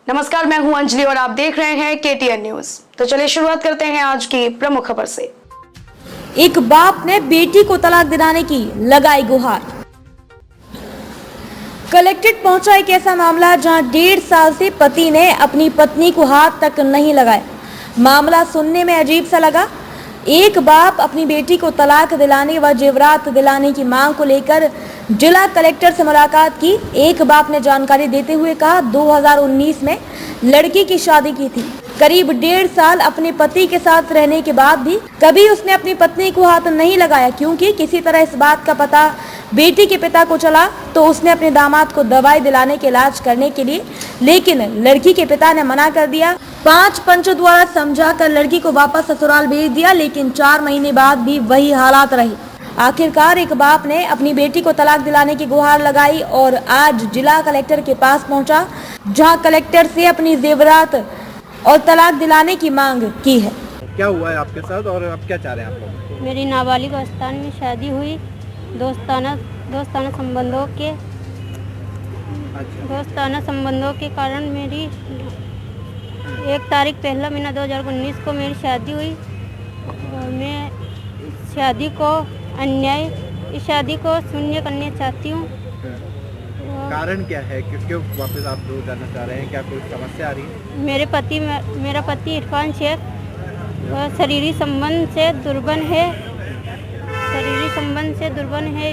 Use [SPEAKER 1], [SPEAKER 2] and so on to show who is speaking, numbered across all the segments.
[SPEAKER 1] नमस्कार, मैं हूं अंजलि और आप देख रहे हैं KTN न्यूज। तो चलिए शुरुआत करते हैं आज की प्रमुख खबर से।
[SPEAKER 2] एक बाप ने बेटी को तलाक दिलाने की लगाई गुहार। कलेक्ट्रेट पहुंचा एक ऐसा मामला जहां 1.5 साल से पति ने अपनी पत्नी को हाथ तक नहीं लगाया। मामला सुनने में अजीब सा लगा। एक बाप अपनी बेटी को तलाक दिलाने व जेवरात दिलाने की मांग को लेकर जिला कलेक्टर से मुलाकात की। एक बाप ने जानकारी देते हुए कहा 2019 में लड़की की शादी की थी। करीब 1.5 साल अपने पति के साथ रहने के बाद भी कभी उसने अपनी पत्नी को हाथ नहीं लगाया, क्योंकि किसी तरह इस बात का पता बेटी के पिता को चला तो उसने अपने दामाद को दवाई दिलाने के इलाज करने के लिए, लेकिन लड़की के पिता ने मना कर दिया। 5 पंचों द्वारा समझाकर लड़की को वापस ससुराल भेज दिया, लेकिन 4 महीने बाद भी वही हालात रहे। आखिरकार एक बाप ने अपनी बेटी को तलाक दिलाने की गुहार लगाई और आज जिला कलेक्टर के पास पहुंचा, जहां कलेक्टर से अपनी जेवरात और तलाक दिलाने की मांग की है।
[SPEAKER 3] क्या हुआ है आपके साथ और अब क्या चाह रहे हैं आप लोग?
[SPEAKER 4] मेरी नाबालिग अवस्था में शादी हुई दोस्ताना संबंधों के कारण मेरी 1 तारीख पहला महीना 2019 को मेरी शादी हुई और मैं इस शादी को शून्य करना चाहती हूँ।
[SPEAKER 3] कारण क्या है, क्यों वापस आप दूर जाना चाह रहे हैं? क्या कोई समस्या आ रही है?
[SPEAKER 4] मेरा पति इरफान शेख शरीरी संबंध से दुर्बल है,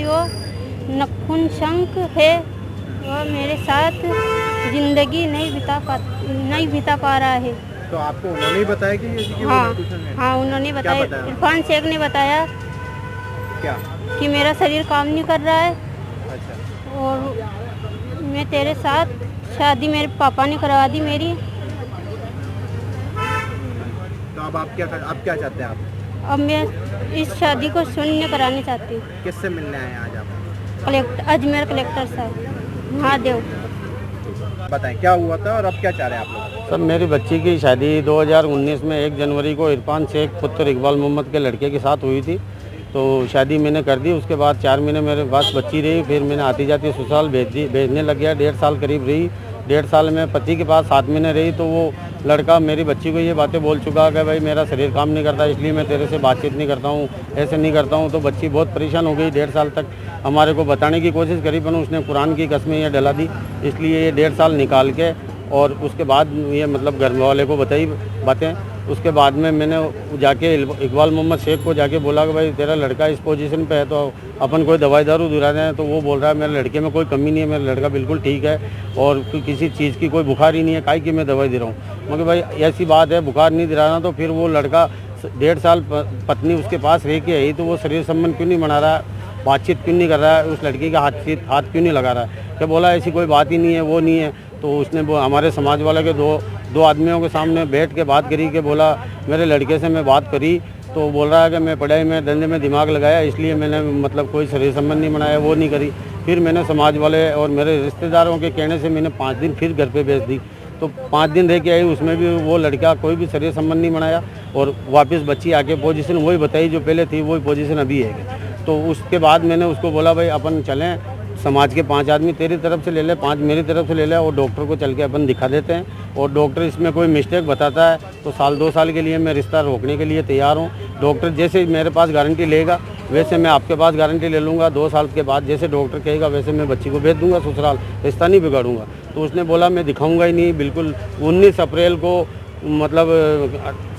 [SPEAKER 4] वो नपुंसक है, वो मेरे साथ जिंदगी नहीं बिता पा रहा है।
[SPEAKER 3] तो आपको उन्होंने ही बताया कि ये
[SPEAKER 4] हाँ, उन्होंने बताया। इरफान शेख ने बताया
[SPEAKER 3] क्या
[SPEAKER 4] कि मेरा शरीर काम नहीं कर रहा है।
[SPEAKER 3] अच्छा।
[SPEAKER 4] और मैं तेरे साथ शादी मेरे पापा ने करवा दी मेरी।
[SPEAKER 3] तो अब आप क्या चाहते हैं? आप
[SPEAKER 4] अब मैं इस शादी को शून्य करानी चाहती हूँ।
[SPEAKER 3] किससे मिलने आए हैं आज आप?
[SPEAKER 4] अजमेर कलेक्टर साहब महादेव।
[SPEAKER 3] बताएं क्या हुआ था और अब क्या चाह रहे हैं आप लोग?
[SPEAKER 5] सर, मेरी बच्ची की शादी 2019 में 1 जनवरी को इरफान शेख पुत्र इकबाल मोहम्मद के लड़के के साथ हुई थी। तो शादी मैंने कर दी। उसके बाद 4 महीने मेरे पास बच्ची रही, फिर मैंने आती जाती ससुराल भेजने लग गया। 1.5 साल करीब रही। 1.5 साल में पति के पास 7 महीने रही। तो वो लड़का मेरी बच्ची को ये बातें बोल चुका कि भाई मेरा शरीर काम नहीं करता, इसलिए मैं तेरे से बातचीत नहीं करता हूँ, ऐसे नहीं करता हूँ। तो बच्ची बहुत परेशान हो गई। 1.5 साल तक हमारे को बताने की कोशिश करी, पर उसने कुरान की कसमें ये डला दी। इसलिए ये 1.5 साल निकाल के और उसके बाद ये मतलब घर वाले को बताई बातें। उसके बाद में मैंने जाके इकबाल मोहम्मद शेख को जाके बोला कि भाई तेरा लड़का इस पोजीशन पे है, तो अपन कोई दवाई दारू दिला रहे हैं। तो वो बोल रहा है मेरे लड़के में कोई कमी नहीं है, मेरा लड़का बिल्कुल ठीक है और किसी चीज़ की कोई बुखार ही नहीं है, काहे कि मैं दवाई दे रहा हूँ। मगर भाई ऐसी बात है, बुखार नहीं दिलाना। तो फिर वो लड़का 1.5 साल पत्नी उसके पास रह के आई, तो वो शरीर संबंध क्यों नहीं बना रहा, बातचीत क्यों नहीं कर रहा है, उस लड़की का हाथ क्यों नहीं लगा रहा है? क्या बोला ऐसी कोई बात ही नहीं है, वो नहीं है। तो उसने हमारे समाज वाले के दो आदमियों के सामने बैठ के बात करी कि बोला मेरे लड़के से मैं बात करी, तो बोल रहा है कि मैं पढ़ाई में धंधे में दिमाग लगाया, इसलिए मैंने मतलब कोई शरीर संबंध नहीं बनाया, वो नहीं करी। फिर मैंने समाज वाले और मेरे रिश्तेदारों के कहने से मैंने 5 दिन फिर घर पे भेज दी। तो 5 दिन रह के आई, उसमें भी वो लड़का कोई भी शरीर संबंध नहीं बनाया और वापस बच्ची आके पोजीशन वही बताई जो पहले थी, वही पोजीशन अभी है। तो उसके बाद मैंने उसको बोला भाई अपन चलें, समाज के 5 आदमी तेरी तरफ से ले ले, 5 मेरी तरफ से ले ले और डॉक्टर को चल के अपन दिखा देते हैं। और डॉक्टर इसमें कोई मिस्टेक बताता है तो 1-2 साल के लिए मैं रिश्ता रोकने के लिए तैयार हूँ। डॉक्टर जैसे मेरे पास गारंटी लेगा वैसे मैं आपके पास गारंटी ले लूँगा। 2 साल के बाद जैसे डॉक्टर कहेगा वैसे मैं बच्ची को भेज दूँगा ससुराल, रिश्ता नहीं बिगाड़ूंगा। तो उसने बोला मैं दिखाऊँगा ही नहीं बिल्कुल। 19 अप्रैल को मतलब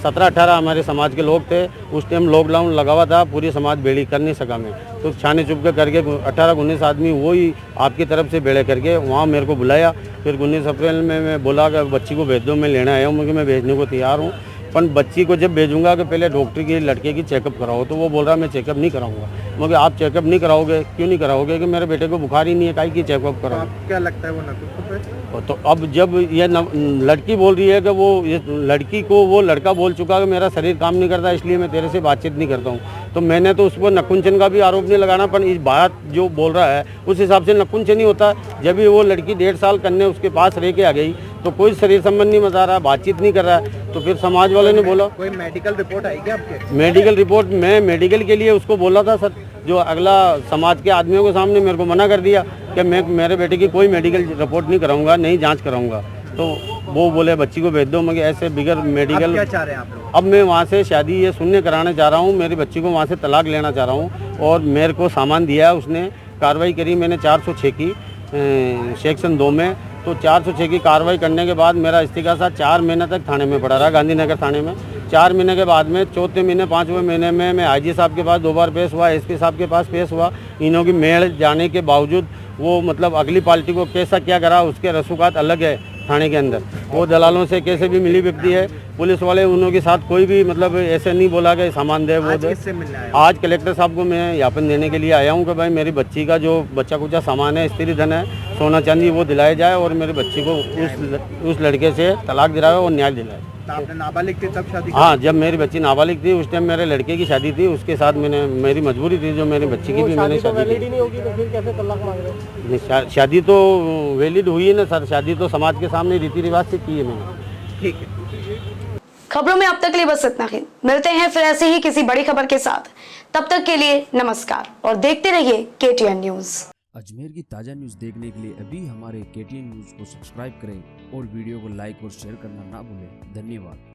[SPEAKER 5] 17-18 हमारे समाज के लोग थे। उस टाइम लॉकडाउन लगा हुआ था, पूरी समाज बेड़ी कर नहीं सका मैं। तो छाने चुप के करके 18-19 आदमी वही आपकी तरफ से बेड़े करके वहाँ मेरे को बुलाया। फिर 19 अप्रैल में मैं बोला कि बच्ची को भेज दो, मैं लेना आया हूँ, मुझे मैं भेजने को तैयार हूँ। पर बच्ची को जब भेजूंगा कि पहले डॉक्टर की लड़के की चेकअप कराओ, तो वो बोल रहा मैं चेकअप नहीं कराऊंगा। मगर आप चेकअप नहीं कराओगे, क्यों नहीं कराओगे? कि मेरे बेटे को बुखार ही नहीं है, काहे की चेकअप कराओ।
[SPEAKER 3] तो क्या लगता है वो नपुंसक है?
[SPEAKER 5] तो अब जब ये लड़की बोल रही है कि वो ये लड़की को वो लड़का बोल चुका कि मेरा शरीर काम नहीं करता, इसलिए मैं तेरे से बातचीत नहीं करता हूँ, तो मैंने तो उस पर नकुंचन का भी आरोप नहीं लगाना। पर इस बात जो बोल रहा है उस हिसाब से नकुंचन ही होता। जब भी वो लड़की 1.5 साल कन्या उसके पास रह के आ गई तो कोई शरीर संबंध नहीं बता रहा, बातचीत नहीं कर रहा है। तो फिर समाज वाले ने बोला
[SPEAKER 3] कोई मेडिकल रिपोर्ट आई क्या आपके?
[SPEAKER 5] मेडिकल रिपोर्ट, मैं मेडिकल के लिए उसको बोला था सर, जो अगला समाज के आदमियों के सामने मेरे को मना कर दिया कि मैं मेरे बेटे की कोई मेडिकल रिपोर्ट नहीं कराऊंगा, नहीं जांच कराऊंगा। तो वो बोले बच्ची को भेज दो, मगर ऐसे बिगर
[SPEAKER 3] अब
[SPEAKER 5] मेडिकल।
[SPEAKER 3] क्या चाह रहे हैं आप लोग?
[SPEAKER 5] अब मैं वहाँ से शादी ये सुनने कराने जा रहा हूँ, मेरी बच्ची को वहाँ से तलाक लेना चाह रहा हूँ। और मेरे को सामान दिया है उसने, कार्रवाई करी मैंने 406 की सेक्शन 2 में। तो 406 की कार्रवाई करने के बाद मेरा इस्तीगासा 4 महीने तक थाने में पड़ा रहा, गांधीनगर थाने में। 4 महीने के बाद में चौथे महीने 5वें महीने में मैं आईजी साहब के पास 2 बार पेश हुआ, एसपी साहब के पास पेश हुआ। इन्हों की मेल जाने के बावजूद वो मतलब अगली पार्टी को कैसा क्या करा, उसके रसूखात अलग है थाने के अंदर। वो दलालों से कैसे भी मिली व्यक्ति है। पुलिस वाले उन्हों के साथ कोई भी मतलब ऐसे नहीं बोला कि सामान दे वो
[SPEAKER 3] आज
[SPEAKER 5] दे।
[SPEAKER 3] किससे मिलने आए?
[SPEAKER 5] आज कलेक्टर साहब को मैं ज्ञापन देने के लिए आया हूँ कि भाई मेरी बच्ची का जो बच्चा कुचा सामान है, स्त्री धन है, सोना चांदी, वो दिलाया जाए और मेरी बच्ची को उस लड़के से तलाक दिलाए और न्याय दिलाए।
[SPEAKER 3] तो आपने नाबालिग थी तब शादी?
[SPEAKER 5] हाँ, जब मेरी बच्ची नाबालिग थी उस टाइम मेरे लड़के की शादी थी, उसके साथ मेरी मजबूरी थी जो मेरी बच्ची की भी मैंने शादी की।
[SPEAKER 6] नहीं होगी तो फिर कैसे तलाक मांग रहे हो?
[SPEAKER 5] नहीं, शादी तो वैलिड हुई है ना सर, शादी तो समाज के सामने रीति रिवाज से की है मैंने।
[SPEAKER 3] ठीक है।
[SPEAKER 1] खबरों में अब तक के लिए बस इतना ही। मिलते हैं फिर ऐसे ही किसी बड़ी खबर के साथ। तब तक के लिए नमस्कार और देखते रहिए KTN न्यूज।
[SPEAKER 7] अजमेर की ताज़ा न्यूज़ देखने के लिए अभी हमारे KTN न्यूज़ को सब्सक्राइब करें और वीडियो को लाइक और शेयर करना ना भूलें। धन्यवाद।